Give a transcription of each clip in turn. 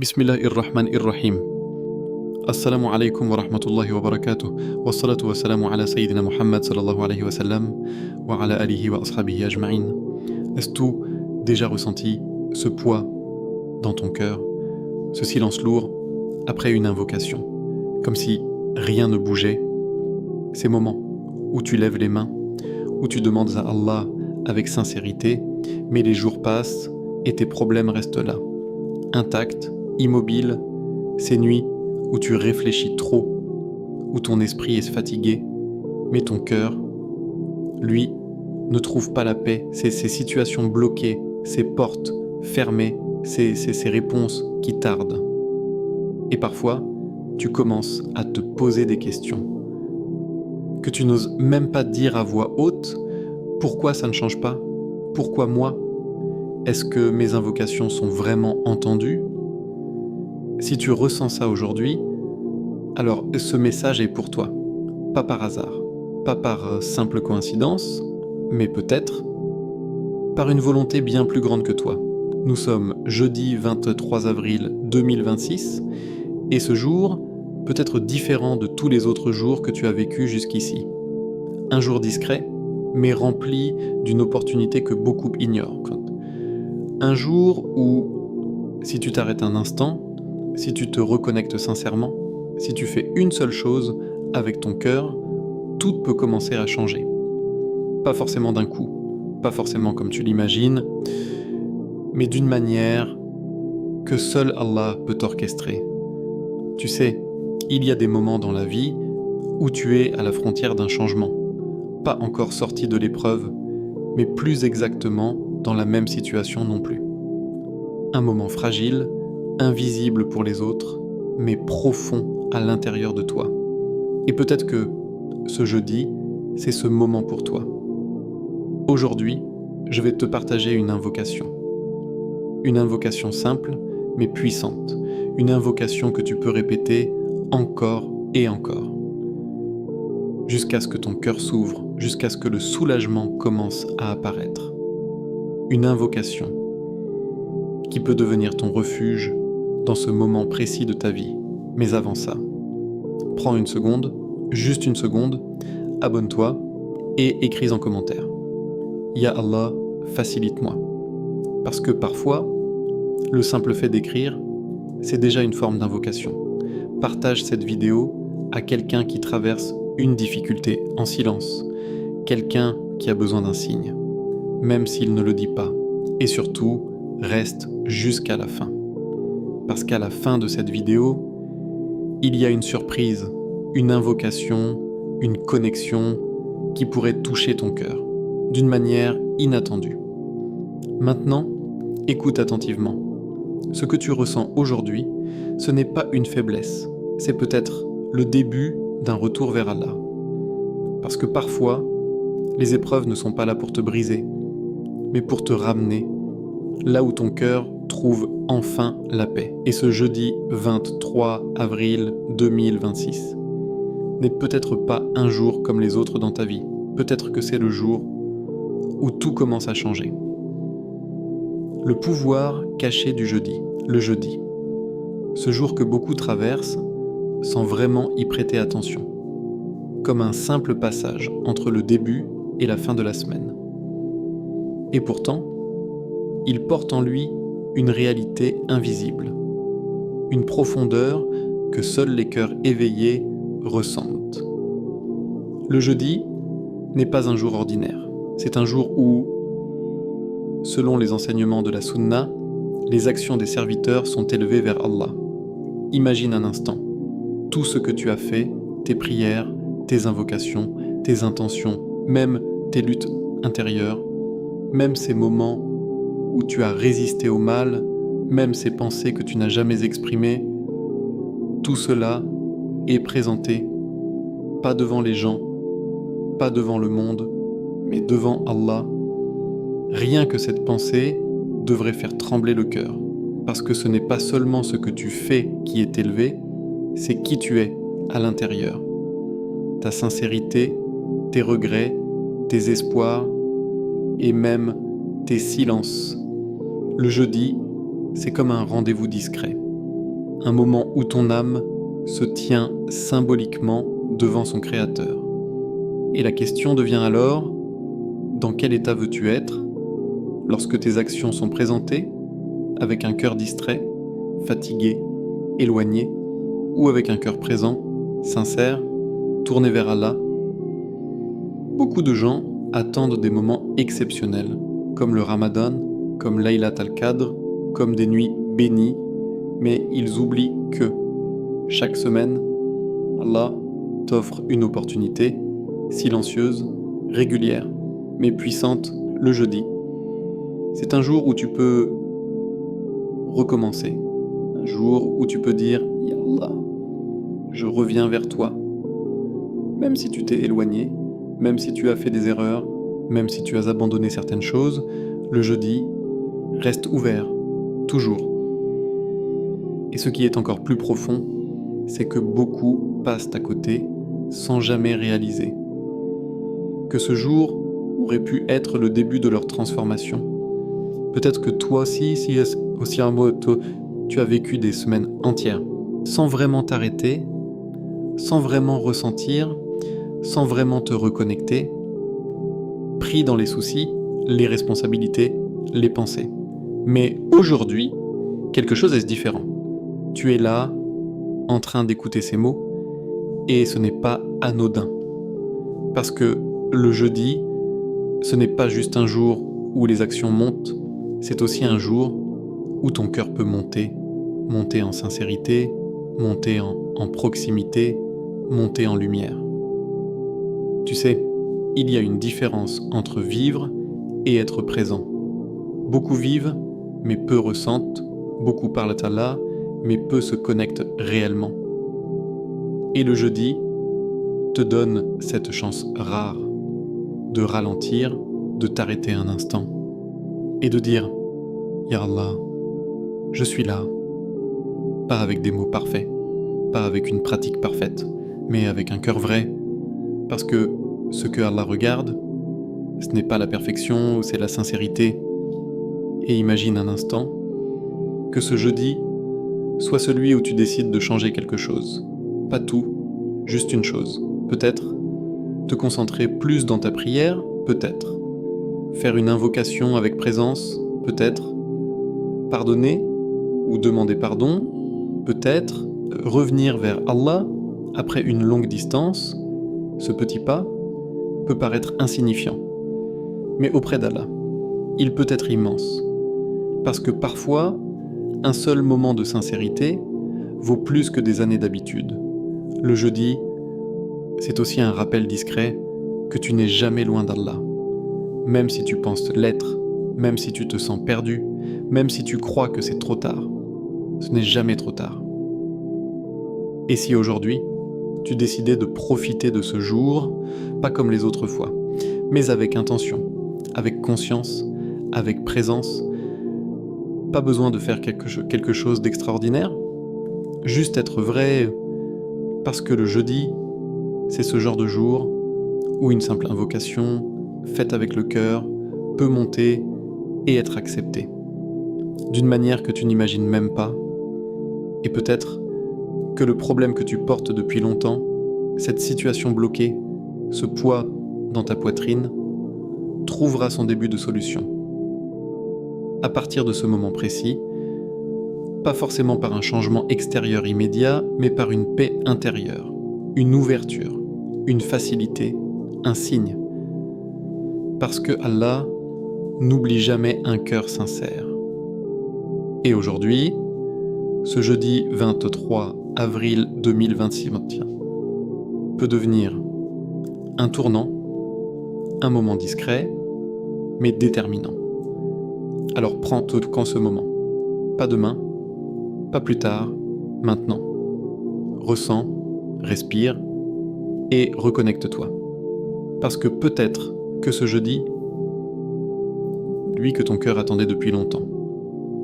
Bismillahirrahmanirrahim. Assalamu alaikum wa rahmatullahi wa barakatuh. Wa salatu wa salamu ala Sayyidina Muhammad sallallahu alayhi wa sallam wa ala alihi wa ashabihi ajma'in. Est-ce déjà ressenti ce poids dans ton cœur, ce silence lourd après une invocation, comme si rien ne bougeait? Ces moments où tu lèves les mains, où tu demandes à Allah avec sincérité, mais les jours passent et tes problèmes restent là, intacts, immobiles, ces nuits où tu réfléchis trop, où ton esprit est fatigué, mais ton cœur, lui, ne trouve pas la paix. C'est ces situations bloquées, ces portes fermées, ces réponses qui tardent. Et parfois, tu commences à te poser des questions que tu n'oses même pas dire à voix haute. Pourquoi ça ne change pas? Pourquoi moi? Est-ce que mes invocations sont vraiment entendues? Si tu ressens ça aujourd'hui, alors ce message est pour toi. Pas par hasard, pas par simple coïncidence, mais peut-être par une volonté bien plus grande que toi. Nous sommes jeudi 23 avril 2026 et ce jour peut être différent de tous les autres jours que tu as vécus jusqu'ici. Un jour discret, mais rempli d'une opportunité que beaucoup ignorent. Un jour où, si tu t'arrêtes un instant, si tu te reconnectes sincèrement, si tu fais une seule chose avec ton cœur, tout peut commencer à changer. Pas forcément d'un coup, pas forcément comme tu l'imagines, mais d'une manière que seul Allah peut orchestrer. Tu sais, il y a des moments dans la vie où tu es à la frontière d'un changement, pas encore sorti de l'épreuve, mais plus exactement dans la même situation non plus. Un moment fragile, invisible pour les autres, mais profond à l'intérieur de toi. Et peut-être que ce jeudi, c'est ce moment pour toi. Aujourd'hui, je vais te partager une invocation. Une invocation simple, mais puissante. Une invocation que tu peux répéter encore et encore. Jusqu'à ce que ton cœur s'ouvre, jusqu'à ce que le soulagement commence à apparaître. Une invocation qui peut devenir ton refuge dans ce moment précis de ta vie. Mais avant ça, prends une seconde, juste une seconde, abonne-toi et écris en commentaire. Ya Allah, facilite-moi. Parce que parfois, le simple fait d'écrire, c'est déjà une forme d'invocation. Partage cette vidéo à quelqu'un qui traverse une difficulté en silence, quelqu'un qui a besoin d'un signe, même s'il ne le dit pas. Et surtout, reste jusqu'à la fin. Parce qu'à la fin de cette vidéo, il y a une surprise, une invocation, une connexion qui pourrait toucher ton cœur, d'une manière inattendue. Maintenant, écoute attentivement. Ce que tu ressens aujourd'hui, ce n'est pas une faiblesse, c'est peut-être le début d'un retour vers Allah. Parce que parfois, les épreuves ne sont pas là pour te briser, mais pour te ramener là où ton cœur trouve enfin la paix. Et ce jeudi 23 avril 2026 n'est peut-être pas un jour comme les autres dans ta vie. Peut-être que c'est le jour où tout commence à changer. Le pouvoir caché du jeudi, le jeudi. Ce jour que beaucoup traversent sans vraiment y prêter attention. Comme un simple passage entre le début et la fin de la semaine. Et pourtant, il porte en lui une réalité invisible, une profondeur que seuls les cœurs éveillés ressentent. Le jeudi n'est pas un jour ordinaire, c'est un jour où, selon les enseignements de la Sunna, les actions des serviteurs sont élevées vers Allah. Imagine un instant, tout ce que tu as fait, tes prières, tes invocations, tes intentions, même tes luttes intérieures, même ces moments où tu as résisté au mal, même ces pensées que tu n'as jamais exprimées, tout cela est présenté, pas devant les gens, pas devant le monde, mais devant Allah. Rien que cette pensée devrait faire trembler le cœur, parce que ce n'est pas seulement ce que tu fais qui est élevé, c'est qui tu es à l'intérieur. Ta sincérité, tes regrets, tes espoirs et même tes silences. Le jeudi, c'est comme un rendez-vous discret. un moment où ton âme se tient symboliquement devant son Créateur. Et la question devient alors, dans quel état veux-tu être lorsque tes actions sont présentées, avec un cœur distrait, fatigué, éloigné, ou avec un cœur présent, sincère, tourné vers Allah? Beaucoup de gens attendent des moments exceptionnels, comme le Ramadan, comme Laylat al-Qadr, comme des nuits bénies, mais ils oublient que, chaque semaine, Allah t'offre une opportunité, silencieuse, régulière, mais puissante, le jeudi. C'est un jour où tu peux recommencer, un jour où tu peux dire « Ya Allah, je reviens vers toi ». Même si tu t'es éloigné, même si tu as fait des erreurs, même si tu as abandonné certaines choses, le jeudi reste ouvert, toujours. Et ce qui est encore plus profond, c'est que beaucoup passent à côté sans jamais réaliser que ce jour aurait pu être le début de leur transformation. Peut-être que toi aussi, tu as vécu des semaines entières sans vraiment t'arrêter, sans vraiment ressentir, sans vraiment te reconnecter, pris dans les soucis, les responsabilités, les pensées. Mais aujourd'hui, quelque chose est différent. Tu es là, en train d'écouter ces mots, et ce n'est pas anodin. Parce que le jeudi, ce n'est pas juste un jour où les actions montent, c'est aussi un jour où ton cœur peut monter en sincérité, monter en proximité, monter en lumière. Tu sais, il y a une différence entre vivre et être présent. Beaucoup vivent, mais peu ressentent, beaucoup parlent à Allah, mais peu se connectent réellement. Et le jeudi te donne cette chance rare de ralentir, de t'arrêter un instant et de dire « Ya Allah, je suis là », pas avec des mots parfaits, pas avec une pratique parfaite, mais avec un cœur vrai, parce que ce que Allah regarde, ce n'est pas la perfection, c'est la sincérité. Et imagine un instant que ce jeudi soit celui où tu décides de changer quelque chose. Pas tout, juste une chose. Peut-être te concentrer plus dans ta prière, peut-être. Faire une invocation avec présence, peut-être. Pardonner ou demander pardon, peut-être. Revenir vers Allah après une longue distance, ce petit pas peut paraître insignifiant. Mais auprès d'Allah, il peut être immense. Parce que parfois, un seul moment de sincérité vaut plus que des années d'habitude. Le jeudi, c'est aussi un rappel discret que tu n'es jamais loin d'Allah. Même si tu penses l'être, même si tu te sens perdu, même si tu crois que c'est trop tard, ce n'est jamais trop tard. Et si aujourd'hui, tu décidais de profiter de ce jour, pas comme les autres fois, mais avec intention, avec conscience, avec présence, pas besoin de faire quelque chose d'extraordinaire, juste être vrai, parce que le jeudi, c'est ce genre de jour où une simple invocation, faite avec le cœur, peut monter et être acceptée, d'une manière que tu n'imagines même pas, et peut-être que le problème que tu portes depuis longtemps, cette situation bloquée, ce poids dans ta poitrine, trouvera son début de solution. À partir de ce moment précis, pas forcément par un changement extérieur immédiat, mais par une paix intérieure, une ouverture, une facilité, un signe. Parce que Allah n'oublie jamais un cœur sincère. Et aujourd'hui, ce jeudi 23 avril 2026 peut devenir un tournant, un moment discret, mais déterminant. Alors prends tout quand ce moment. Pas demain, pas plus tard, maintenant. Ressens, respire et reconnecte-toi. Parce que peut-être que ce jeudi, lui que ton cœur attendait depuis longtemps.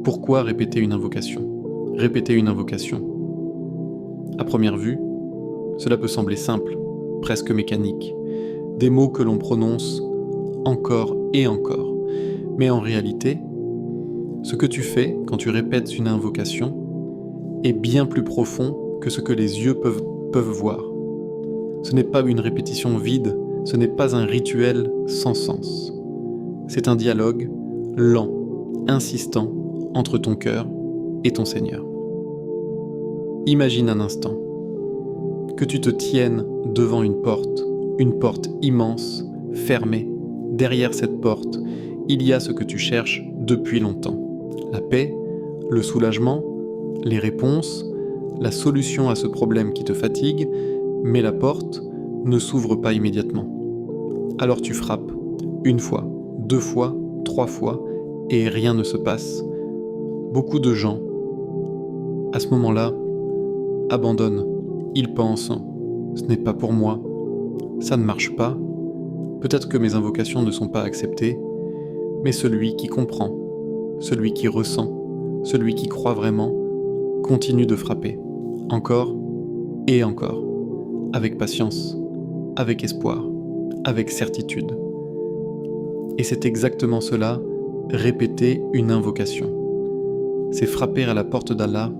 Pourquoi répéter une invocation ? Répéter une invocation. À première vue, cela peut sembler simple, presque mécanique. Des mots que l'on prononce encore et encore. Mais en réalité, ce que tu fais quand tu répètes une invocation est bien plus profond que ce que les yeux peuvent voir. Ce n'est pas une répétition vide, ce n'est pas un rituel sans sens. C'est un dialogue lent, insistant, entre ton cœur et ton Seigneur. Imagine un instant que tu te tiennes devant une porte immense, fermée. Derrière cette porte, il y a ce que tu cherches depuis longtemps. La paix, le soulagement, les réponses, la solution à ce problème qui te fatigue, mais la porte ne s'ouvre pas immédiatement. Alors tu frappes, 1 fois, 2 fois, 3 fois, et rien ne se passe. Beaucoup de gens, à ce moment-là, abandonnent. Ils pensent « ce n'est pas pour moi, ça ne marche pas, peut-être que mes invocations ne sont pas acceptées », mais celui qui comprend, celui qui ressent, celui qui croit vraiment, continue de frapper, encore et encore, avec patience, avec espoir, avec certitude. Et c'est exactement cela, répéter une invocation. C'est frapper à la porte d'Allah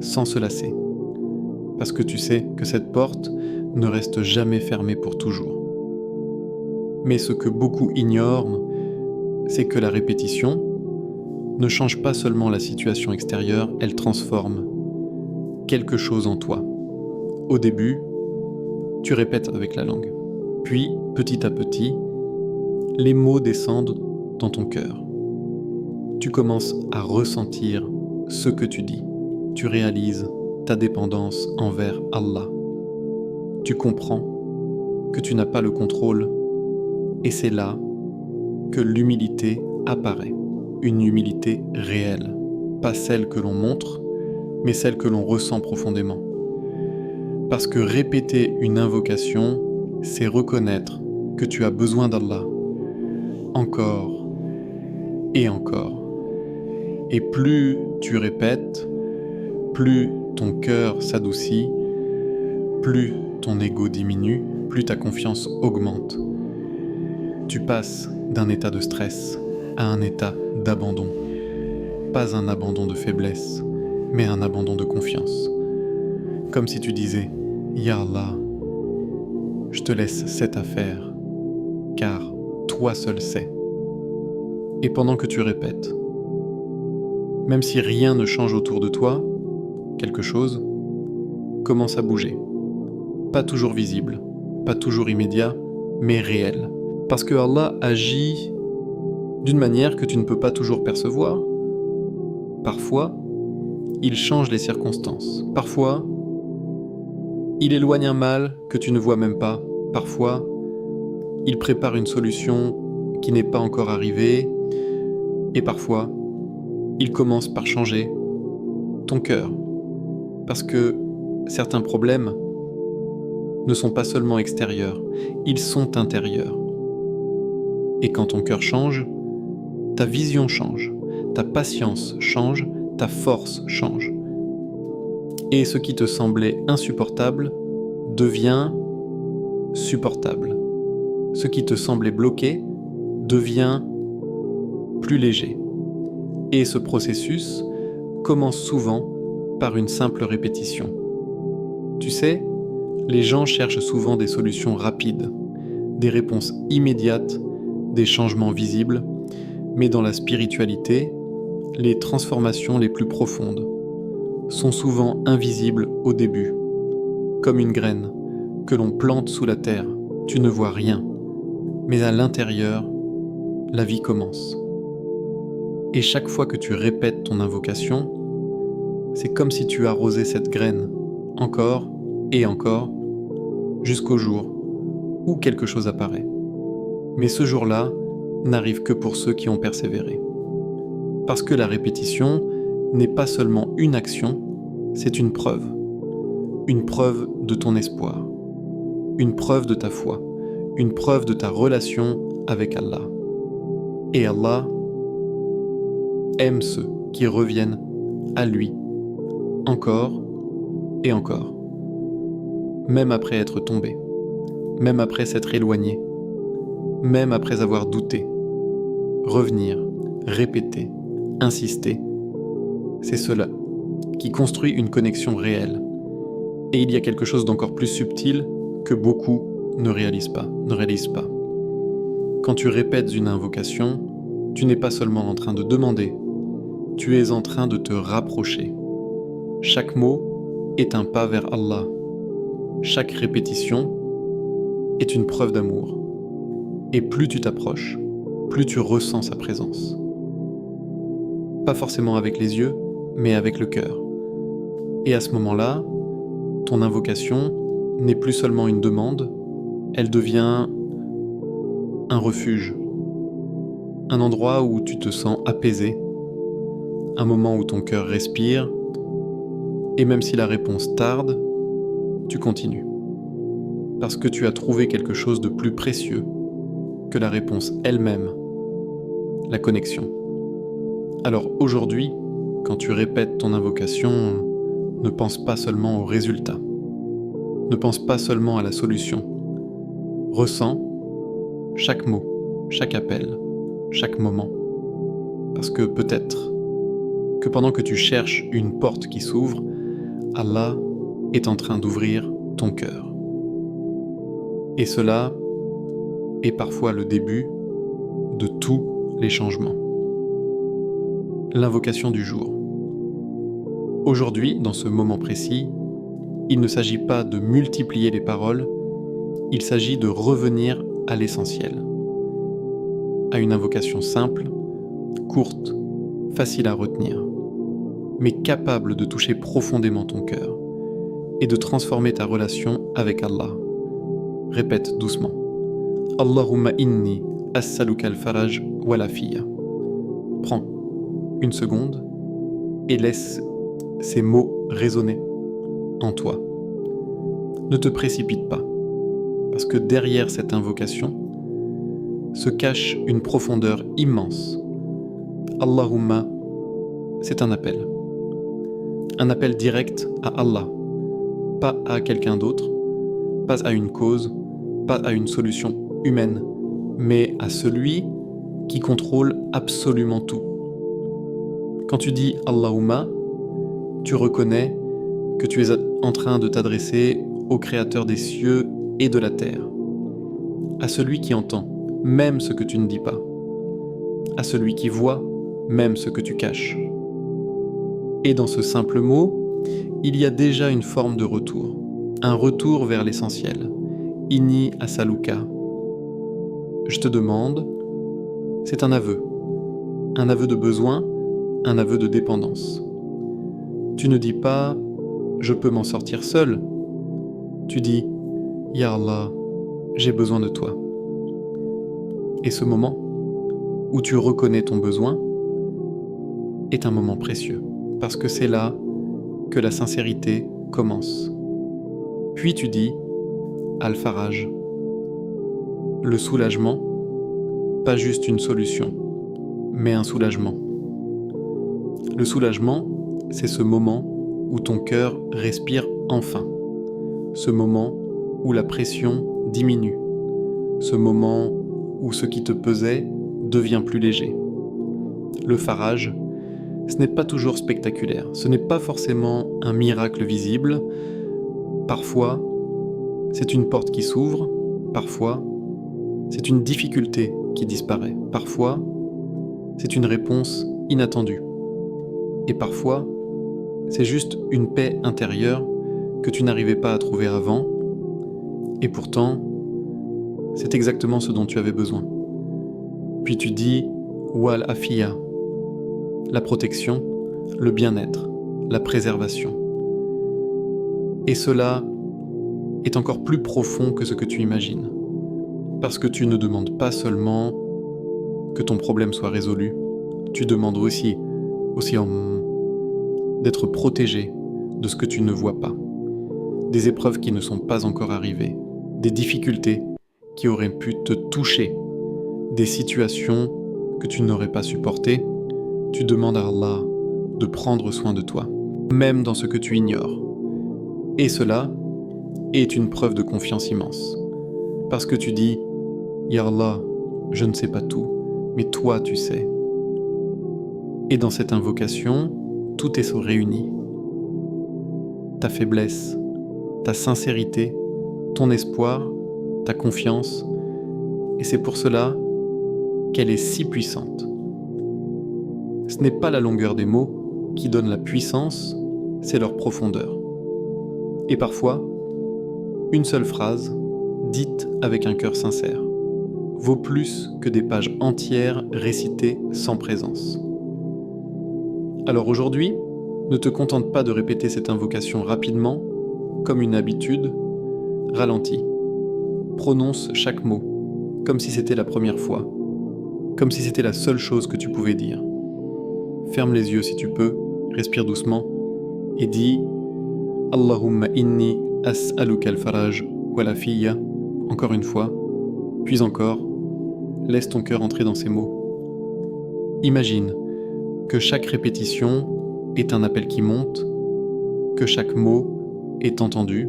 sans se lasser. Parce que tu sais que cette porte ne reste jamais fermée pour toujours. Mais ce que beaucoup ignorent, c'est que la répétition ne change pas seulement la situation extérieure, elle transforme quelque chose en toi. Au début, tu répètes avec la langue. Puis, petit à petit, les mots descendent dans ton cœur. Tu commences à ressentir ce que tu dis. Tu réalises ta dépendance envers Allah. Tu comprends que tu n'as pas le contrôle et c'est là que l'humilité apparaît. Une humilité réelle, pas celle que l'on montre, mais celle que l'on ressent profondément. Parce que répéter une invocation, c'est reconnaître que tu as besoin d'Allah. Encore et encore. Et plus tu répètes, plus ton cœur s'adoucit, plus ton ego diminue, plus ta confiance augmente. Tu passes d'un état de stress à un état d'abandon. Pas un abandon de faiblesse, mais un abandon de confiance. Comme si tu disais « Ya Allah, je te laisse cette affaire, car toi seul sais. » Et pendant que tu répètes, même si rien ne change autour de toi, quelque chose commence à bouger. Pas toujours visible, pas toujours immédiat, mais réel. Parce que Allah agit d'une manière que tu ne peux pas toujours percevoir. Parfois, il change les circonstances. Parfois, il éloigne un mal que tu ne vois même pas. Parfois, il prépare une solution qui n'est pas encore arrivée. Et parfois, il commence par changer ton cœur. Parce que certains problèmes ne sont pas seulement extérieurs, ils sont intérieurs. Et quand ton cœur change, ta vision change, ta patience change, ta force change. Et ce qui te semblait insupportable devient supportable. Ce qui te semblait bloqué devient plus léger. Et ce processus commence souvent par une simple répétition. Tu sais, les gens cherchent souvent des solutions rapides, des réponses immédiates, des changements visibles, mais dans la spiritualité, les transformations les plus profondes sont souvent invisibles au début, comme une graine que l'on plante sous la terre. Tu ne vois rien, mais à l'intérieur, la vie commence. Et chaque fois que tu répètes ton invocation, c'est comme si tu arrosais cette graine, encore et encore, jusqu'au jour où quelque chose apparaît. Mais ce jour-là n'arrive que pour ceux qui ont persévéré. Parce que la répétition n'est pas seulement une action, c'est une preuve de ton espoir, une preuve de ta foi, une preuve de ta relation avec Allah. Et Allah aime ceux qui reviennent à lui, encore et encore, même après être tombé, même après s'être éloigné, même après avoir douté. Revenir, répéter, insister, c'est cela qui construit une connexion réelle. Et il y a quelque chose d'encore plus subtil que beaucoup ne réalisent pas. Quand tu répètes une invocation, tu n'es pas seulement en train de demander, tu es en train de te rapprocher. Chaque mot est un pas vers Allah. Chaque répétition est une preuve d'amour. Et plus tu t'approches, plus tu ressens sa présence. Pas forcément avec les yeux, mais avec le cœur. Et à ce moment-là, ton invocation n'est plus seulement une demande, elle devient un refuge, un endroit où tu te sens apaisé, un moment où ton cœur respire, et même si la réponse tarde, tu continues. Parce que tu as trouvé quelque chose de plus précieux que la réponse elle-même, la connexion. Alors aujourd'hui, quand tu répètes ton invocation, ne pense pas seulement au résultat. Ne pense pas seulement à la solution. Ressens chaque mot, chaque appel, chaque moment. Parce que peut-être que pendant que tu cherches une porte qui s'ouvre, Allah est en train d'ouvrir ton cœur. Et cela est parfois le début de tous les changements. L'invocation du jour. Aujourd'hui, dans ce moment précis, il ne s'agit pas de multiplier les paroles, il s'agit de revenir à l'essentiel. À une invocation simple, courte, facile à retenir, mais capable de toucher profondément ton cœur et de transformer ta relation avec Allah. Répète doucement. Allahumma inni as'aluka al-faraj wa l'afiyya. Prends une seconde et laisse ces mots résonner en toi. Ne te précipite pas, parce que derrière cette invocation se cache une profondeur immense. Allahumma, c'est un appel direct à Allah, pas à quelqu'un d'autre, pas à une cause, pas à une solution humaine, mais à celui qui contrôle absolument tout. Quand tu dis Allahumma, tu reconnais que tu es en train de t'adresser au Créateur des cieux et de la terre, à celui qui entend même ce que tu ne dis pas, à celui qui voit même ce que tu caches. Et dans ce simple mot, il y a déjà une forme de retour, un retour vers l'essentiel. Inni asaluka. Je te demande, c'est un aveu de besoin, un aveu de dépendance. Tu ne dis pas « je peux m'en sortir seul », tu dis « Ya Allah, j'ai besoin de toi ». Et ce moment, où tu reconnais ton besoin, est un moment précieux, parce que c'est là que la sincérité commence. Puis tu dis « Al-Faraj », le soulagement, pas juste une solution, mais un soulagement. Le soulagement, c'est ce moment où ton cœur respire enfin, ce moment où la pression diminue, ce moment où ce qui te pesait devient plus léger. Le faraj, ce n'est pas toujours spectaculaire, ce n'est pas forcément un miracle visible. Parfois, c'est une porte qui s'ouvre, parfois, c'est une difficulté qui disparaît, parfois, c'est une réponse inattendue. Et parfois, c'est juste une paix intérieure que tu n'arrivais pas à trouver avant, et pourtant, c'est exactement ce dont tu avais besoin. Puis tu dis « Wal afiya », la protection, le bien-être, la préservation. Et cela est encore plus profond que ce que tu imagines, parce que tu ne demandes pas seulement que ton problème soit résolu, tu demandes aussi d'être protégé de ce que tu ne vois pas, des épreuves qui ne sont pas encore arrivées, des difficultés qui auraient pu te toucher, des situations que tu n'aurais pas supportées. Tu demandes à Allah de prendre soin de toi, même dans ce que tu ignores. Et cela est une preuve de confiance immense, parce que tu dis « Ya Allah, je ne sais pas tout, mais toi tu sais ». Et dans cette invocation, tout est réuni. ta faiblesse, ta sincérité, ton espoir, ta confiance, et c'est pour cela qu'elle est si puissante. Ce n'est pas la longueur des mots qui donne la puissance, c'est leur profondeur. Et parfois, une seule phrase, dite avec un cœur sincère, vaut plus que des pages entières récitées sans présence. Alors aujourd'hui, ne te contente pas de répéter cette invocation rapidement, comme une habitude, ralentis. Prononce chaque mot, comme si c'était la première fois, comme si c'était la seule chose que tu pouvais dire. Ferme les yeux si tu peux, respire doucement, et dis « Allahumma inni as'aluka al-faraj wa la-fiyya » encore une fois, puis encore, laisse ton cœur entrer dans ces mots. Imagine que chaque répétition est un appel qui monte, que chaque mot est entendu,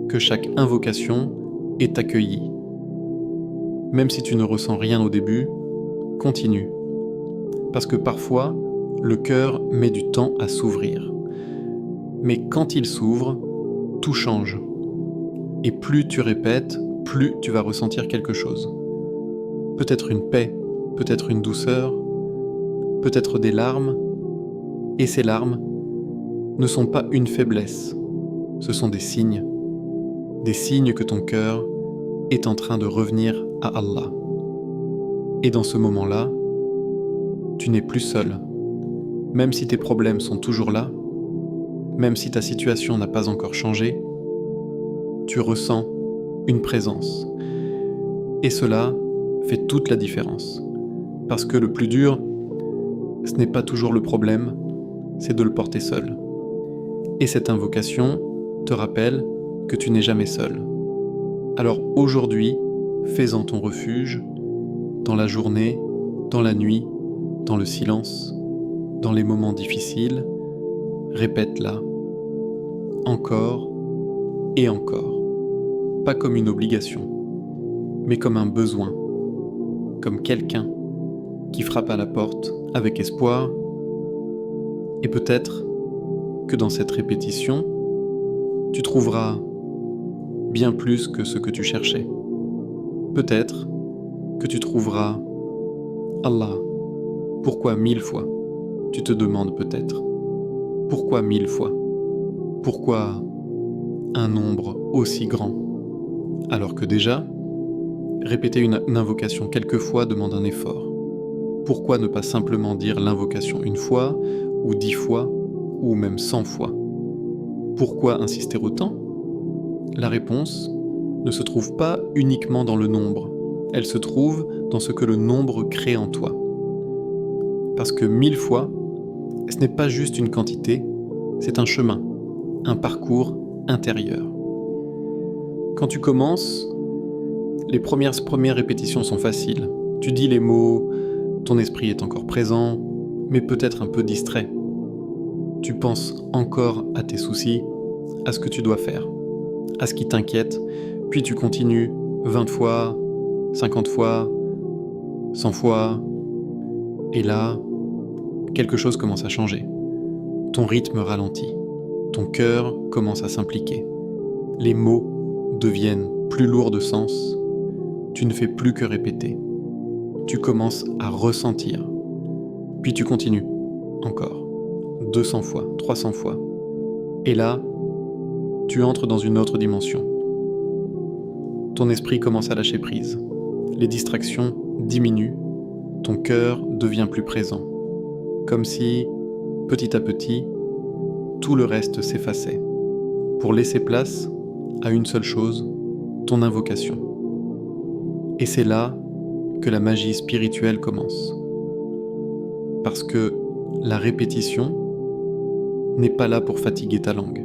que chaque invocation est accueillie. Même si tu ne ressens rien au début, continue. Parce que parfois, le cœur met du temps à s'ouvrir. Mais quand il s'ouvre, tout change. Et plus tu répètes, plus tu vas ressentir quelque chose. Peut-être une paix, peut-être une douceur, peut-être des larmes. Et ces larmes ne sont pas une faiblesse, ce sont des signes que ton cœur est en train de revenir à Allah. Et dans ce moment-là, tu n'es plus seul. Même si tes problèmes sont toujours là, même si ta situation n'a pas encore changé, tu ressens une présence. Et cela fait toute la différence. Parce que le plus dur, ce n'est pas toujours le problème, c'est de le porter seul. Et cette invocation te rappelle que tu n'es jamais seul. Alors aujourd'hui, fais-en ton refuge, dans la journée, dans la nuit, dans le silence, dans les moments difficiles, répète-la, encore et encore, pas comme une obligation, mais comme un besoin, comme quelqu'un qui frappe à la porte avec espoir, et peut-être que dans cette répétition, tu trouveras bien plus que ce que tu cherchais. Peut-être que tu trouveras Allah. Pourquoi 1000 fois? Tu te demandes peut-être. Pourquoi 1000 fois? Pourquoi un nombre aussi grand? Alors que déjà, répéter une invocation quelques fois demande un effort. Pourquoi ne pas simplement dire l'invocation une fois, ou 10 fois, ou même 100 fois? Pourquoi insister autant? La réponse ne se trouve pas uniquement dans le nombre, elle se trouve dans ce que le nombre crée en toi. Parce que 1000 fois, ce n'est pas juste une quantité, c'est un chemin, un parcours intérieur. Quand tu commences, les premières répétitions sont faciles. Tu dis les mots, ton esprit est encore présent, mais peut-être un peu distrait. Tu penses encore à tes soucis, à ce que tu dois faire, à ce qui t'inquiète, puis tu continues 20 fois, 50 fois, 100 fois, et là, quelque chose commence à changer. Ton rythme ralentit, ton cœur commence à s'impliquer. Les mots deviennent plus lourds de sens, tu ne fais plus que répéter. Tu commences à ressentir, puis tu continues, encore, 200 fois, 300 fois. Et là, tu entres dans une autre dimension. Ton esprit commence à lâcher prise. Les distractions diminuent, ton cœur devient plus présent. Comme si, petit à petit, tout le reste s'effaçait, pour laisser place à une seule chose, ton invocation. Et c'est là que la magie spirituelle commence. Parce que la répétition n'est pas là pour fatiguer ta langue,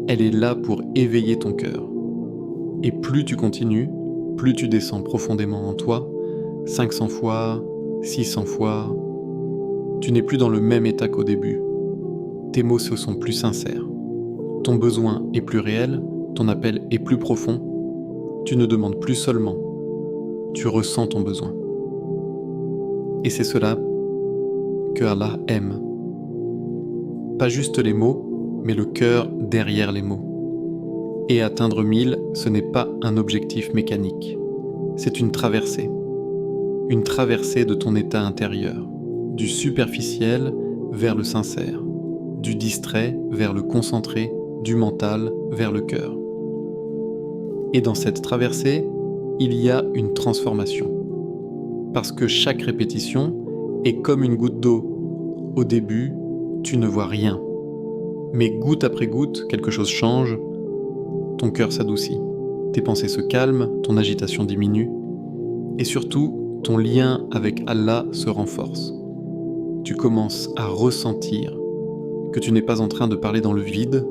elle est là pour éveiller ton cœur. Et plus tu continues, plus tu descends profondément en toi, 500 fois, 600 fois, tu n'es plus dans le même état qu'au début. Tes mots se sont plus sincères. Ton besoin est plus réel, ton appel est plus profond. Tu ne demandes plus seulement, tu ressens ton besoin. Et c'est cela que Allah aime. Pas juste les mots, mais le cœur derrière les mots. Et atteindre 1000, ce n'est pas un objectif mécanique. C'est une traversée de ton état intérieur, du superficiel vers le sincère, du distrait vers le concentré, du mental vers le cœur. Et dans cette traversée, il y a une transformation. Parce que chaque répétition est comme une goutte d'eau. Au début, tu ne vois rien. Mais goutte après goutte, quelque chose change, ton cœur s'adoucit, tes pensées se calment, ton agitation diminue, et surtout, ton lien avec Allah se renforce. Tu commences à ressentir que tu n'es pas en train de parler dans le vide,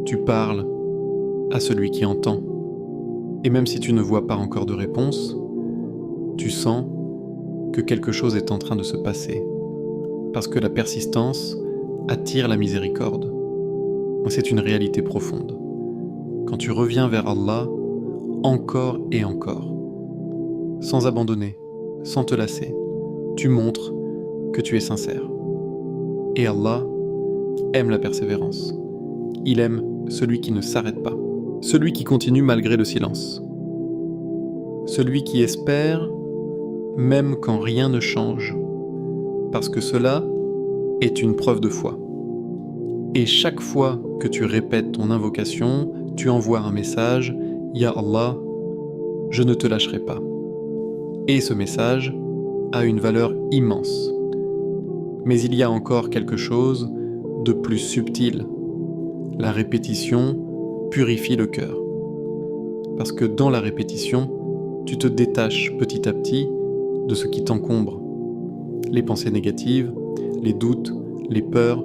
tu parles à celui qui entend. Et même si tu ne vois pas encore de réponse, tu sens que quelque chose est en train de se passer. Parce que la persistance attire la miséricorde. C'est une réalité profonde. Quand tu reviens vers Allah, encore et encore, sans abandonner, sans te lasser, tu montres que tu es sincère. Et Allah aime la persévérance. Il aime celui qui ne s'arrête pas, celui qui continue malgré le silence, celui qui espère même quand rien ne change, parce que cela est une preuve de foi. Et chaque fois que tu répètes ton invocation, tu envoies un message, « Ya Allah, je ne te lâcherai pas ». Et ce message a une valeur immense. Mais il y a encore quelque chose de plus subtil. La répétition purifie le cœur. Parce que dans la répétition, tu te détaches petit à petit de ce qui t'encombre. Les pensées négatives, les doutes, les peurs,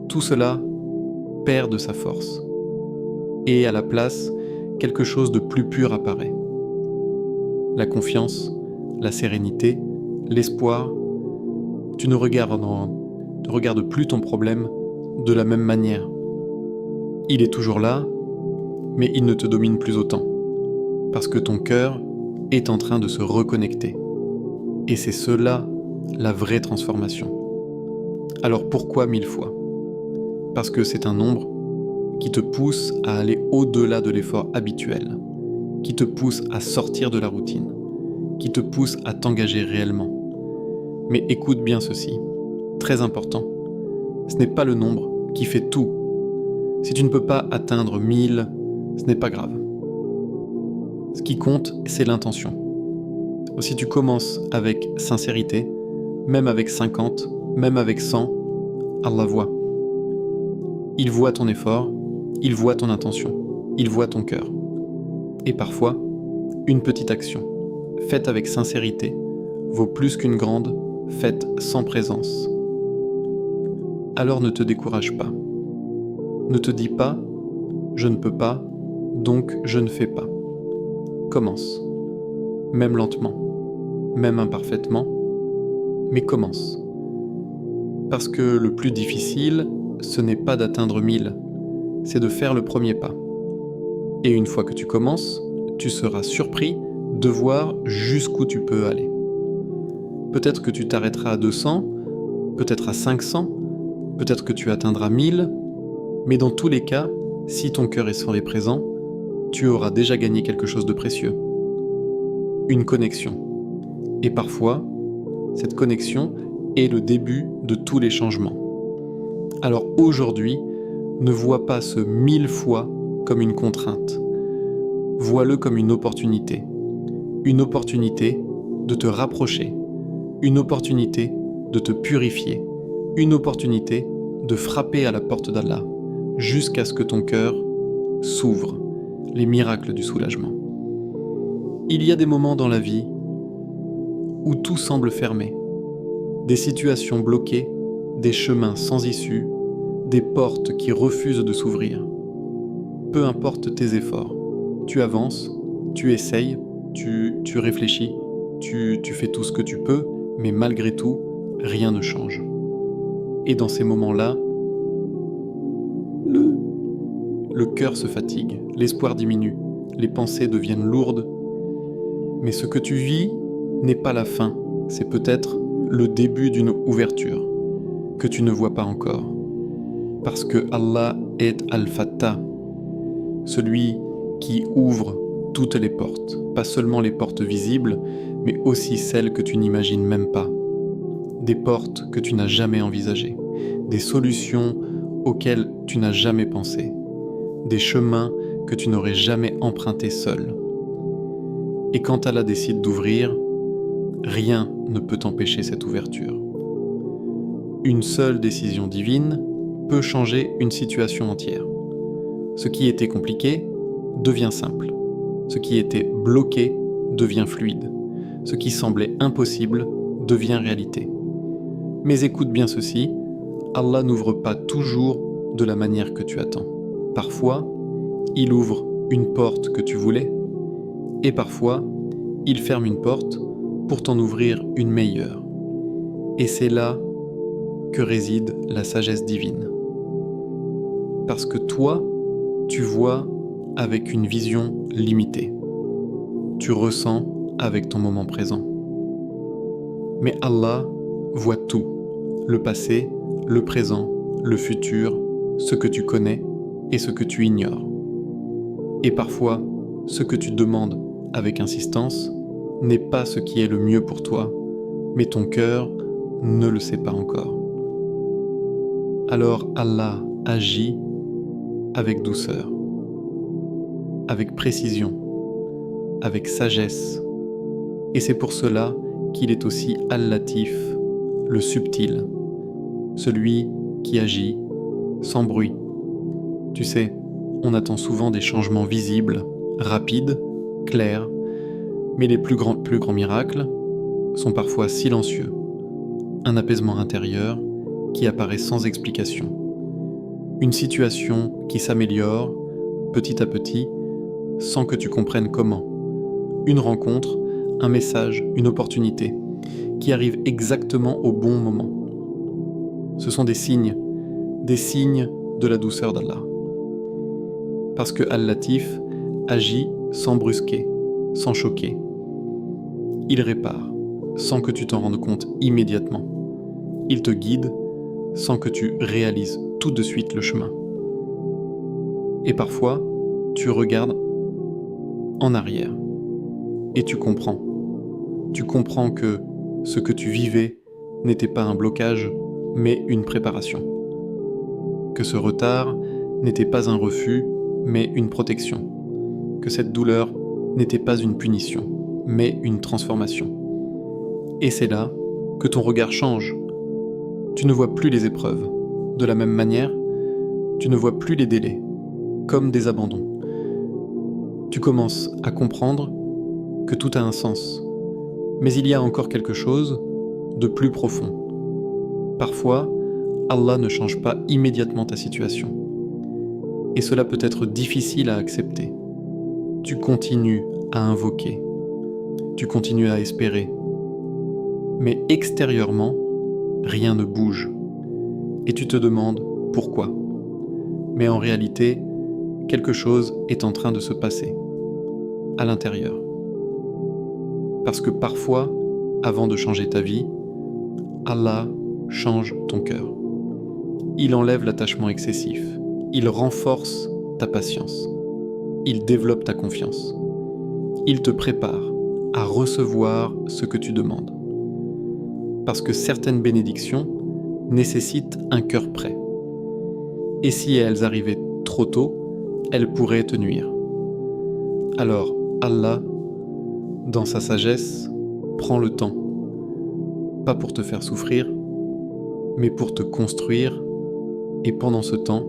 tout cela perd de sa force. Et à la place, quelque chose de plus pur apparaît. La confiance, la sérénité, l'espoir. Tu ne regardes plus ton problème de la même manière. Il est toujours là, mais il ne te domine plus autant. Parce que ton cœur est en train de se reconnecter. Et c'est cela, la vraie transformation. Alors pourquoi 1000 fois ? Parce que c'est un nombre qui te pousse à aller au-delà de l'effort habituel, qui te pousse à sortir de la routine, qui te pousse à t'engager réellement. Mais écoute bien ceci, très important, ce n'est pas le nombre qui fait tout. Si tu ne peux pas atteindre 1000, ce n'est pas grave. Ce qui compte, c'est l'intention. Si tu commences avec sincérité, même avec 50, même avec 100, Allah voit. Il voit ton effort, il voit ton intention, il voit ton cœur. Et parfois, une petite action, faite avec sincérité, vaut plus qu'une grande, faite sans présence. Alors ne te décourage pas. Ne te dis pas « je ne peux pas, donc je ne fais pas ». Commence, même lentement, même imparfaitement, mais commence. Parce que le plus difficile, ce n'est pas d'atteindre 1000, c'est de faire le premier pas. Et une fois que tu commences, tu seras surpris de voir jusqu'où tu peux aller. Peut-être que tu t'arrêteras à 200, peut-être à 500, peut-être que tu atteindras 1000, mais dans tous les cas, si ton cœur est présent, tu auras déjà gagné quelque chose de précieux. Une connexion. Et parfois, cette connexion est le début de tous les changements. Alors aujourd'hui, ne vois pas ce 1000 fois comme une contrainte. Vois-le comme une opportunité. Une opportunité de te rapprocher. Une opportunité de te purifier. Une opportunité de frapper à la porte d'Allah jusqu'à ce que ton cœur s'ouvre. Les miracles du soulagement. Il y a des moments dans la vie où tout semble fermé. Des situations bloquées, des chemins sans issue, des portes qui refusent de s'ouvrir. Peu importe tes efforts, tu avances, tu essayes, tu réfléchis, tu fais tout ce que tu peux, mais malgré tout, rien ne change. Et dans ces moments-là, le cœur se fatigue, l'espoir diminue, les pensées deviennent lourdes. Mais ce que tu vis n'est pas la fin, c'est peut-être le début d'une ouverture que tu ne vois pas encore. Parce que Allah est Al-Fattah, celui qui ouvre toutes les portes, pas seulement les portes visibles, mais aussi celles que tu n'imagines même pas. Des portes que tu n'as jamais envisagées, des solutions auxquelles tu n'as jamais pensé, des chemins que tu n'aurais jamais empruntés seul. Et quand Allah décide d'ouvrir, rien ne peut empêcher cette ouverture. Une seule décision divine peut changer une situation entière. Ce qui était compliqué devient simple. Ce qui était bloqué devient fluide. Ce qui semblait impossible devient réalité. Mais écoute bien ceci, Allah n'ouvre pas toujours de la manière que tu attends. Parfois, il ouvre une porte que tu voulais, et parfois, il ferme une porte pour t'en ouvrir une meilleure. Et c'est là que réside la sagesse divine. Parce que toi, tu vois avec une vision limitée. Tu ressens avec ton moment présent. Mais Allah voit tout, le passé, le présent, le futur, ce que tu connais et ce que tu ignores. Et parfois, ce que tu demandes avec insistance n'est pas ce qui est le mieux pour toi, mais ton cœur ne le sait pas encore. Alors Allah agit avec douceur, avec précision, avec sagesse. Et c'est pour cela qu'il est aussi Al-Latif, le subtil, celui qui agit sans bruit. Tu sais, on attend souvent des changements visibles, rapides, clairs, mais les plus grands miracles sont parfois silencieux, un apaisement intérieur qui apparaît sans explication, une situation qui s'améliore petit à petit sans que tu comprennes comment, une rencontre, un message, une opportunité qui arrive exactement au bon moment. Ce sont des signes de la douceur d'Allah. Parce que Al-Latif agit sans brusquer, sans choquer. Il répare sans que tu t'en rendes compte immédiatement. Il te guide sans que tu réalises tout de suite le chemin. Et parfois, tu regardes en arrière et tu comprends. Tu comprends que ce que tu vivais n'était pas un blocage, mais une préparation. Que ce retard n'était pas un refus, mais une protection. Que cette douleur n'était pas une punition, mais une transformation. Et c'est là que ton regard change. Tu ne vois plus les épreuves. De la même manière, tu ne vois plus les délais, comme des abandons. Tu commences à comprendre que tout a un sens. Mais il y a encore quelque chose de plus profond. Parfois, Allah ne change pas immédiatement ta situation. Et cela peut être difficile à accepter. Tu continues à invoquer. Tu continues à espérer. Mais extérieurement, rien ne bouge. Et tu te demandes pourquoi. Mais en réalité, quelque chose est en train de se passer, à l'intérieur. Parce que parfois, avant de changer ta vie, Allah change ton cœur. Il enlève l'attachement excessif. Il renforce ta patience. Il développe ta confiance. Il te prépare à recevoir ce que tu demandes. Parce que certaines bénédictions nécessitent un cœur prêt. Et si elles arrivaient trop tôt, elles pourraient te nuire. Alors, Allah, dans sa sagesse, prend le temps, pas pour te faire souffrir, mais pour te construire, et pendant ce temps,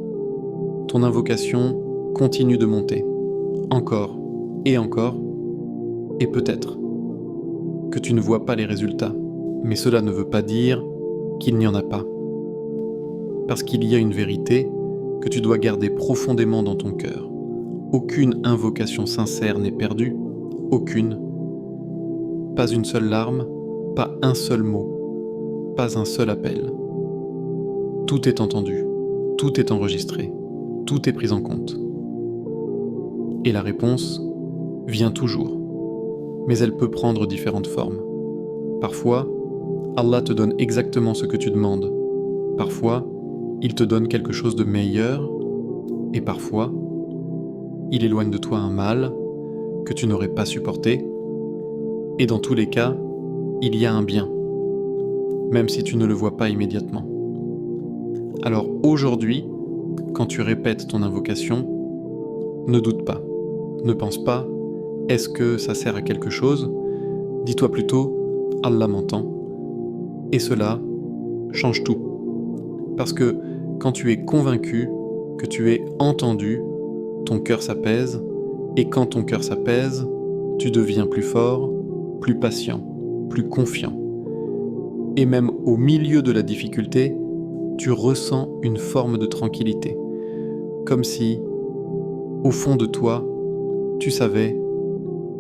ton invocation continue de monter, encore, et peut-être que tu ne vois pas les résultats, mais cela ne veut pas dire qu'il n'y en a pas. Parce qu'il y a une vérité que tu dois garder profondément dans ton cœur. Aucune invocation sincère n'est perdue, aucune. Pas une seule larme, pas un seul mot, pas un seul appel. Tout est entendu, tout est enregistré, tout est pris en compte. Et la réponse vient toujours, mais elle peut prendre différentes formes. Parfois, Allah te donne exactement ce que tu demandes. Parfois, il te donne quelque chose de meilleur, et parfois, il éloigne de toi un mal que tu n'aurais pas supporté, et dans tous les cas, il y a un bien, même si tu ne le vois pas immédiatement. Alors aujourd'hui, quand tu répètes ton invocation, ne doute pas, ne pense pas « est-ce que ça sert à quelque chose ?» Dis-toi plutôt « Allah m'entend » et cela change tout. Parce que quand tu es convaincu que tu es entendu, ton cœur s'apaise, et quand ton cœur s'apaise, tu deviens plus fort, plus patient, plus confiant. Et même au milieu de la difficulté, tu ressens une forme de tranquillité, comme si, au fond de toi, tu savais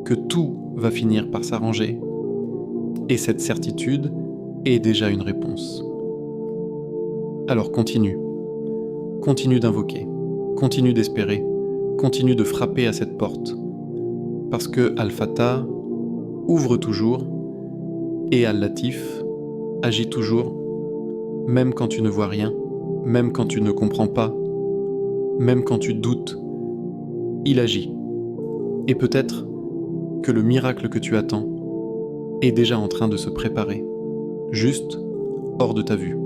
que tout va finir par s'arranger. Et cette certitude est déjà une réponse. Alors continue. Continue d'invoquer. Continue d'espérer. Continue de frapper à cette porte. Parce que Al-Fatah ouvre toujours et Al-Latif agit toujours, même quand tu ne vois rien, même quand tu ne comprends pas, même quand tu doutes, il agit. Et peut-être que le miracle que tu attends est déjà en train de se préparer, juste hors de ta vue.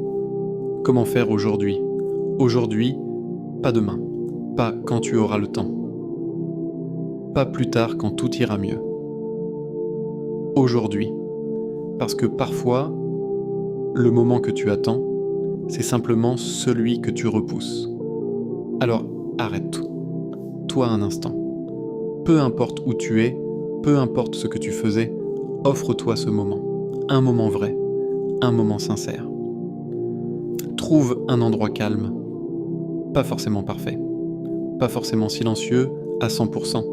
Comment faire aujourd'hui ? Aujourd'hui, pas demain, pas quand tu auras le temps, pas plus tard quand tout ira mieux. Aujourd'hui, parce que parfois, le moment que tu attends, c'est simplement celui que tu repousses. Alors arrête, toi un instant. Peu importe où tu es, peu importe ce que tu faisais, offre-toi ce moment. Un moment vrai, un moment sincère. Trouve un endroit calme, pas forcément parfait, pas forcément silencieux à 100%,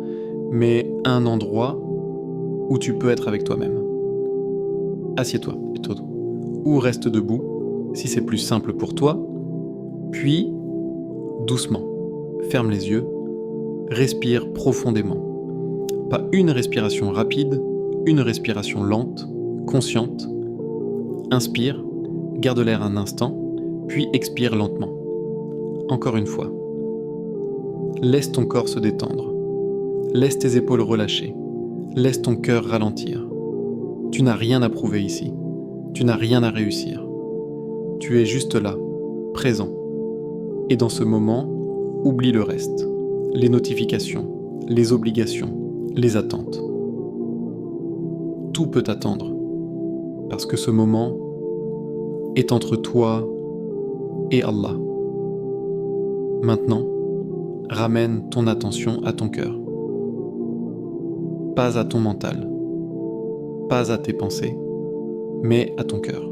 mais un endroit où tu peux être avec toi-même. Assieds-toi plutôt, ou reste debout si c'est plus simple pour toi, puis doucement, ferme les yeux, respire profondément. Pas une respiration rapide, une respiration lente, consciente. Inspire, garde l'air un instant, puis expire lentement. Encore une fois. Laisse ton corps se détendre. Laisse tes épaules relâcher. Laisse ton cœur ralentir. Tu n'as rien à prouver ici. Tu n'as rien à réussir. Tu es juste là, présent. Et dans ce moment, oublie le reste. Les notifications, les obligations, les attentes. Tout peut attendre. Parce que ce moment est entre toi et Allah. Maintenant, ramène ton attention à ton cœur. Pas à ton mental, pas à tes pensées, mais à ton cœur.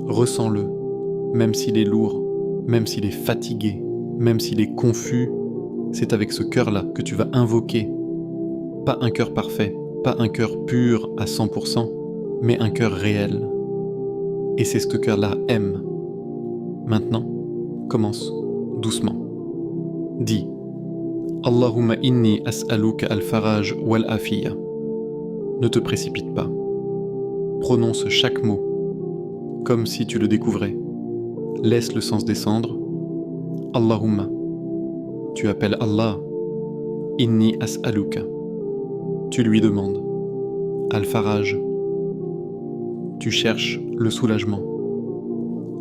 Ressens-le, même s'il est lourd, même s'il est fatigué, même s'il est confus, c'est avec ce cœur-là que tu vas invoquer. Pas un cœur parfait, pas un cœur pur à 100%, mais un cœur réel. Et c'est ce que cœur-là aime. Maintenant, commence doucement. Dis Allahumma inni as'aluka al-faraj wal-afiya. Ne te précipite pas. Prononce chaque mot, comme si tu le découvrais. Laisse le sens descendre. Allahumma. Tu appelles Allah. Inni as'aluka. Tu lui demandes. Al-faraj. Tu cherches le soulagement.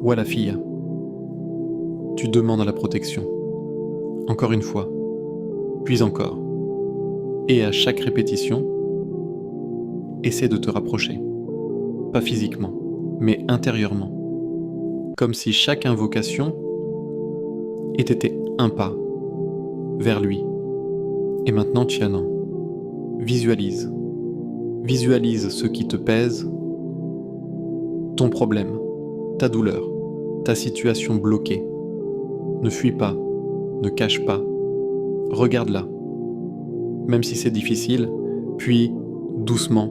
Wal-afiya. Tu demandes la protection. Encore une fois, puis encore. Et à chaque répétition, essaie de te rapprocher. Pas physiquement, mais intérieurement. Comme si chaque invocation était un pas vers lui. Et maintenant, Tianan, visualise. Visualise ce qui te pèse, ton problème, ta douleur, ta situation bloquée. Ne fuis pas, ne cache pas, regarde-la. Même si c'est difficile, puis, doucement,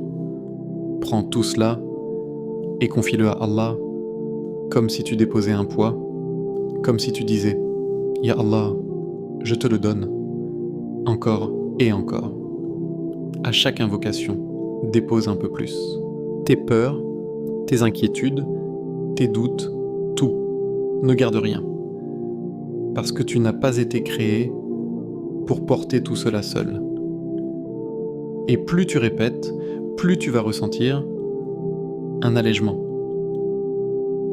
prends tout cela et confie-le à Allah, comme si tu déposais un poids, comme si tu disais « Ya Allah, je te le donne, encore et encore ». À chaque invocation, dépose un peu plus. Tes peurs, tes inquiétudes, tes doutes, tout. Ne garde rien. parce que tu n'as pas été créé pour porter tout cela seul. Et plus tu répètes, plus tu vas ressentir un allègement.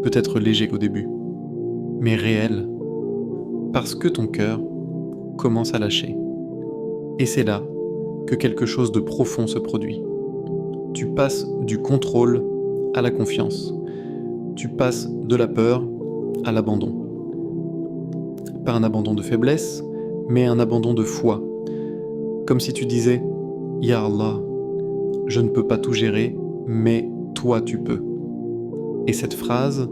Peut-être léger au début, mais réel, parce que ton cœur commence à lâcher. Et c'est là que quelque chose de profond se produit. Tu passes du contrôle à la confiance. Tu passes de la peur à l'abandon. Pas un abandon de faiblesse, mais un abandon de foi. Comme si tu disais « Ya Allah, je ne peux pas tout gérer, mais toi tu peux ». Et cette phrase,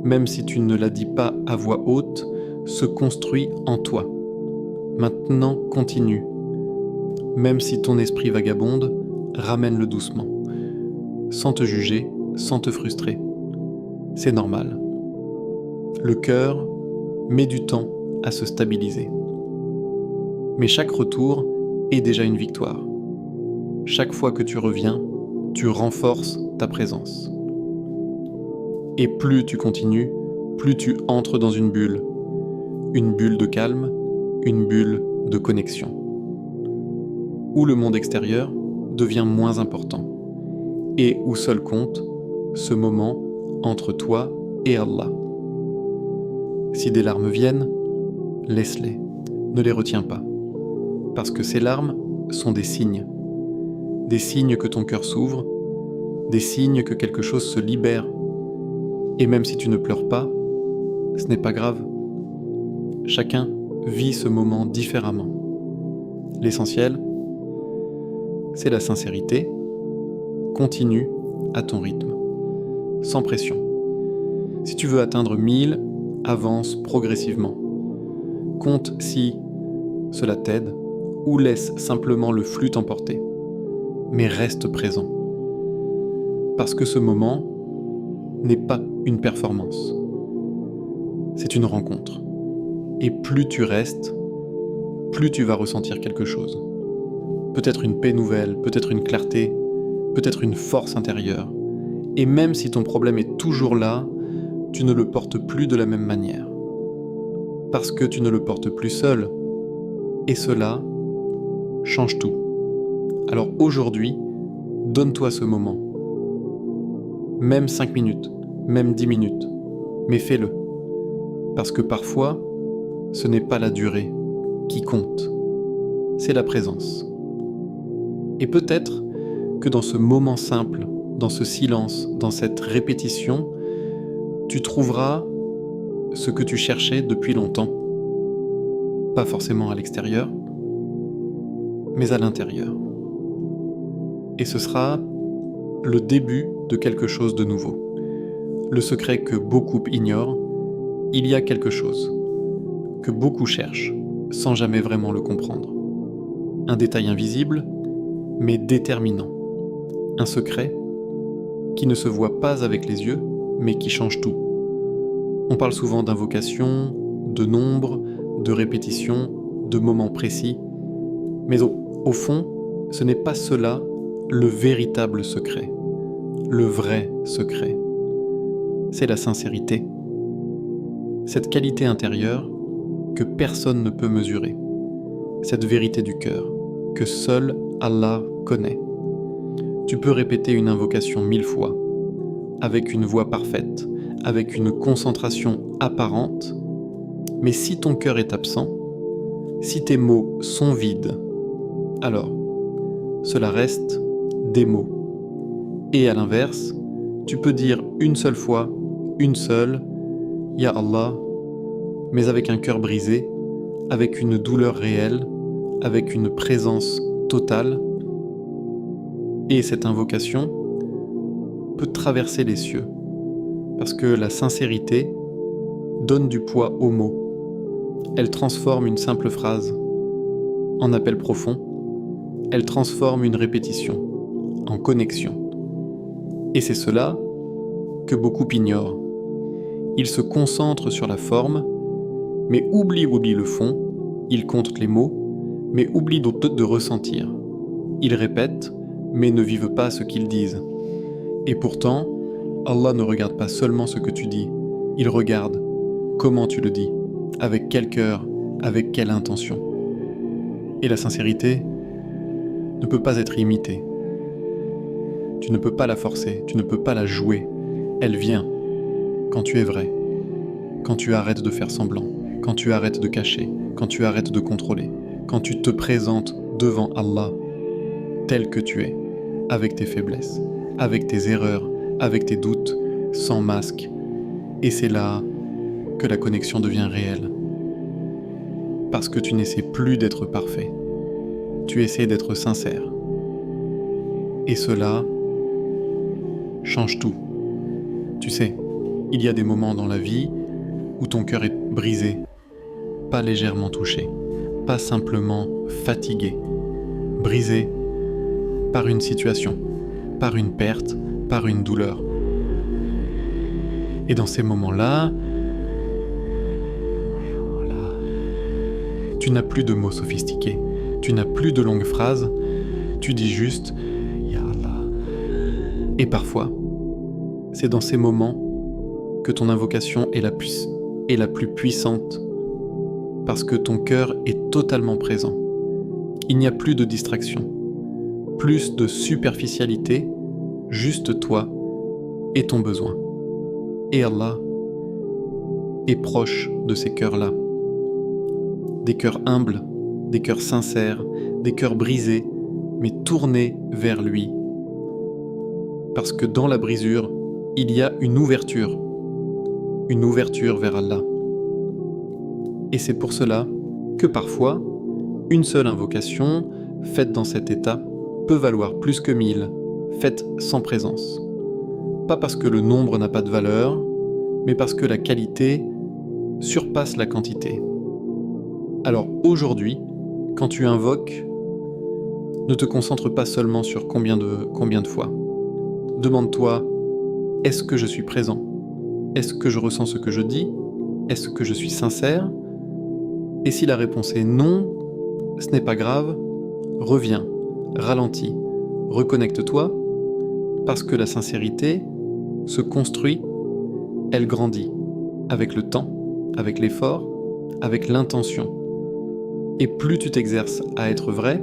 même si tu ne la dis pas à voix haute, se construit en toi. Maintenant, continue. Même si ton esprit vagabonde, ramène-le doucement. Sans te juger, sans te frustrer. C'est normal. Le cœur met du temps à se stabiliser. Mais chaque retour est déjà une victoire. Chaque fois que tu reviens, tu renforces ta présence. Et plus tu continues, plus tu entres dans une bulle de calme, une bulle de connexion, où le monde extérieur devient moins important, et où seul compte ce moment entre toi et Allah. Si des larmes viennent, laisse-les, ne les retiens pas, parce que ces larmes sont des signes que ton cœur s'ouvre, des signes que quelque chose se libère. Et même si tu ne pleures pas, ce n'est pas grave. Chacun vit ce moment différemment. L'essentiel, c'est la sincérité. Continue à ton rythme, sans pression. Si tu veux atteindre 1000, avance progressivement. Compte si cela t'aide ou laisse simplement le flux t'emporter. Mais reste présent. Parce que ce moment n'est pas une performance. C'est une rencontre. Et plus tu restes, plus tu vas ressentir quelque chose. Peut-être une paix nouvelle, peut-être une clarté, peut-être une force intérieure. Et même si ton problème est toujours là, tu ne le portes plus de la même manière. Parce que tu ne le portes plus seul. Et cela change tout. Alors aujourd'hui, donne-toi ce moment. Même 5 minutes, même 10 minutes. Mais fais-le. Parce que parfois, ce n'est pas la durée qui compte. C'est la présence. Et peut-être que dans ce moment simple, dans ce silence, dans cette répétition, tu trouveras ce que tu cherchais depuis longtemps. Pas forcément à l'extérieur, mais à l'intérieur. Et ce sera le début de quelque chose de nouveau. Le secret que beaucoup ignorent, il y a quelque chose que beaucoup cherchent sans jamais vraiment le comprendre. Un détail invisible, mais déterminant. Un secret qui ne se voit pas avec les yeux, mais qui change tout. On parle souvent d'invocation, de nombre, de répétition, de moments précis. Mais au fond, ce n'est pas cela le véritable secret, le vrai secret. C'est la sincérité. Cette qualité intérieure que personne ne peut mesurer. Cette vérité du cœur que seul Allah connaît. Tu peux répéter une invocation 1000 fois, avec une voix parfaite, avec une concentration apparente, mais si ton cœur est absent, si tes mots sont vides, alors cela reste des mots. Et à l'inverse, tu peux dire une seule fois, une seule, Ya Allah, mais avec un cœur brisé, avec une douleur réelle, avec une présence totale. Et cette invocation peut traverser les cieux, parce que la sincérité donne du poids aux mots. Elle transforme une simple phrase en appel profond. Elle transforme une répétition en connexion. Et c'est cela que beaucoup ignorent. Ils se concentrent sur la forme, mais oublient le fond. Ils comptent les mots, mais oublient de ressentir. Ils répètent, mais ne vivent pas ce qu'ils disent. Et pourtant, Allah ne regarde pas seulement ce que tu dis, il regarde comment tu le dis. avec quel cœur, avec quelle intention. Et la sincérité ne peut pas être imitée. Tu ne peux pas la forcer, tu ne peux pas la jouer. Elle vient quand tu es vrai, quand tu arrêtes de faire semblant, quand tu arrêtes de cacher, quand tu arrêtes de contrôler, quand tu te présentes devant Allah tel que tu es, avec tes faiblesses, avec tes erreurs, avec tes doutes, sans masque. Et c'est là que la connexion devient réelle. Parce que tu n'essaies plus d'être parfait. Tu essaies d'être sincère. Et cela change tout. Tu sais, il y a des moments dans la vie où ton cœur est brisé, pas légèrement touché, pas simplement fatigué, brisé par une situation, par une perte, par une douleur. Et dans ces moments-là, tu n'as plus de mots sophistiqués, tu n'as plus de longues phrases, tu dis juste « Ya Allah ». Et parfois, c'est dans ces moments que ton invocation est la plus puissante parce que ton cœur est totalement présent. Il n'y a plus de distraction, plus de superficialité, juste toi et ton besoin. Et Allah est proche de ces cœurs-là. Des cœurs humbles, des cœurs sincères, des cœurs brisés, mais tournés vers lui. Parce que dans la brisure, il y a une ouverture vers Allah. Et c'est pour cela que parfois, une seule invocation, faite dans cet état, peut valoir plus que 1000, faite sans présence. Pas parce que le nombre n'a pas de valeur, mais parce que la qualité surpasse la quantité. Alors aujourd'hui, quand tu invoques, ne te concentre pas seulement sur combien de fois. Demande-toi, est-ce que je suis présent? Est-ce que je ressens ce que je dis? Est-ce que je suis sincère? Et si la réponse est non, ce n'est pas grave, reviens, ralentis, reconnecte-toi, parce que la sincérité se construit, elle grandit, avec le temps, avec l'effort, avec l'intention. Et plus tu t'exerces à être vrai,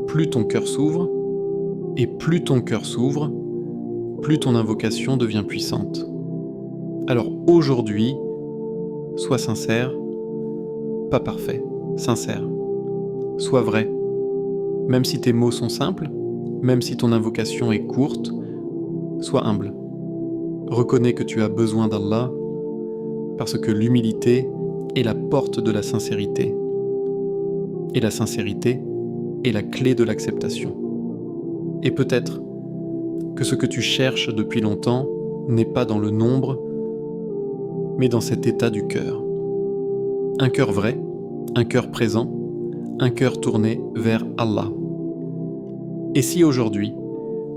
plus ton cœur s'ouvre, et plus ton cœur s'ouvre, plus ton invocation devient puissante. Alors aujourd'hui, sois sincère, pas parfait, sincère. Sois vrai. Même si tes mots sont simples, même si ton invocation est courte, sois humble. Reconnais que tu as besoin d'Allah, parce que l'humilité est la porte de la sincérité. Et la sincérité est la clé de l'acceptation. Et peut-être que ce que tu cherches depuis longtemps n'est pas dans le nombre, mais dans cet état du cœur. Un cœur vrai, un cœur présent, un cœur tourné vers Allah. Et si aujourd'hui,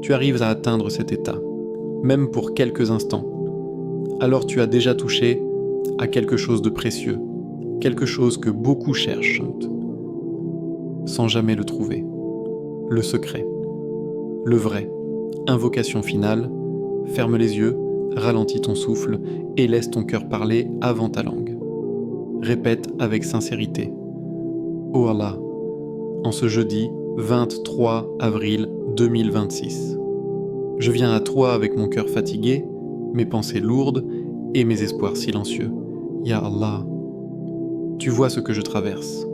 tu arrives à atteindre cet état, même pour quelques instants, alors tu as déjà touché à quelque chose de précieux, quelque chose que beaucoup cherchent, sans jamais le trouver. Le secret, le vrai, invocation finale, ferme les yeux, ralentis ton souffle et laisse ton cœur parler avant ta langue. Répète avec sincérité. Ô Allah, en ce jeudi 23 avril 2026, je viens à toi avec mon cœur fatigué, mes pensées lourdes et mes espoirs silencieux. Ya Allah, tu vois ce que je traverse.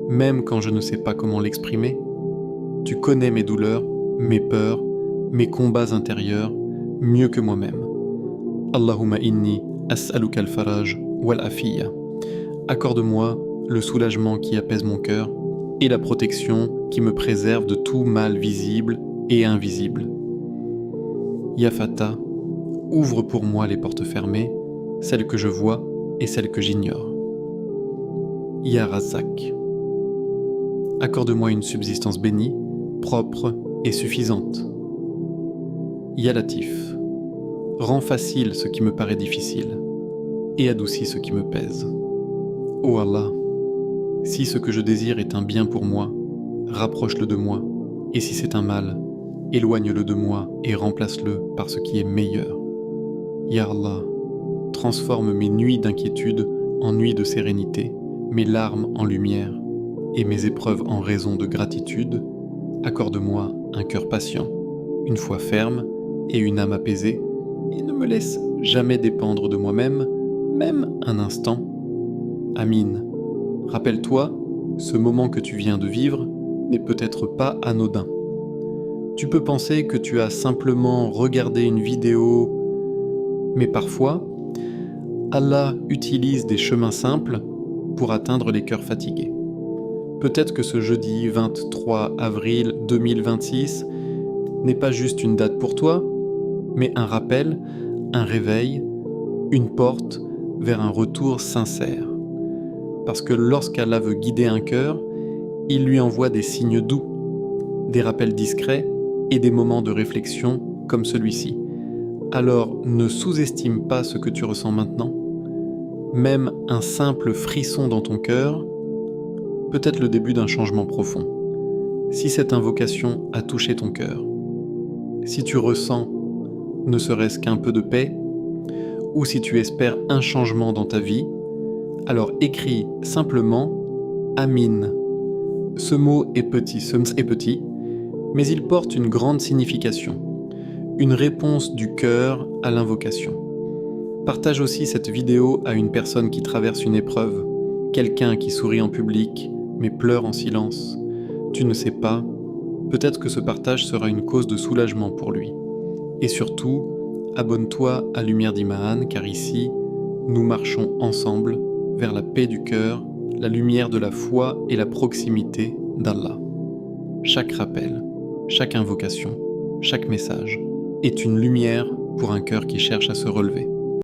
Même quand je ne sais pas comment l'exprimer, tu connais mes douleurs, mes peurs, mes combats intérieurs, mieux que moi-même. Allahumma inni as'aluka al-faraj wal-afiyya. Accorde-moi le soulagement qui apaise mon cœur et la protection qui me préserve de tout mal visible et invisible. Ya Fata, ouvre pour moi les portes fermées, celles que je vois et celles que j'ignore. Ya Razak, accorde-moi une subsistance bénie, propre et suffisante. Ya Latif, rends facile ce qui me paraît difficile et adoucis ce qui me pèse. Ô Allah, si ce que je désire est un bien pour moi, rapproche-le de moi, et si c'est un mal, éloigne-le de moi et remplace-le par ce qui est meilleur. Ya Allah, transforme mes nuits d'inquiétude en nuit de sérénité, mes larmes en lumière et mes épreuves en raison de gratitude, accorde-moi un cœur patient, une foi ferme et une âme apaisée, et ne me laisse jamais dépendre de moi-même, même un instant. Amin. Rappelle-toi, ce moment que tu viens de vivre n'est peut-être pas anodin. Tu peux penser que tu as simplement regardé une vidéo, mais parfois, Allah utilise des chemins simples pour atteindre les cœurs fatigués. Peut-être que ce jeudi 23 avril 2026 n'est pas juste une date pour toi, mais un rappel, un réveil, une porte vers un retour sincère. Parce que lorsqu'Allah veut guider un cœur, il lui envoie des signes doux, des rappels discrets et des moments de réflexion comme celui-ci. Alors ne sous-estime pas ce que tu ressens maintenant. Même un simple frisson dans ton cœur peut être le début d'un changement profond. Si cette invocation a touché ton cœur, si tu ressens ne serait-ce qu'un peu de paix, ou si tu espères un changement dans ta vie, alors écris simplement « Amin ». Ce mot est petit, mais il porte une grande signification, une réponse du cœur à l'invocation. Partage aussi cette vidéo à une personne qui traverse une épreuve, quelqu'un qui sourit en public, mais pleure en silence. Tu ne sais pas, peut-être que ce partage sera une cause de soulagement pour lui. Et surtout, abonne-toi à Lumière d'Iman, car ici, nous marchons ensemble vers la paix du cœur, la lumière de la foi et la proximité d'Allah. Chaque rappel, chaque invocation, chaque message est une lumière pour un cœur qui cherche à se relever.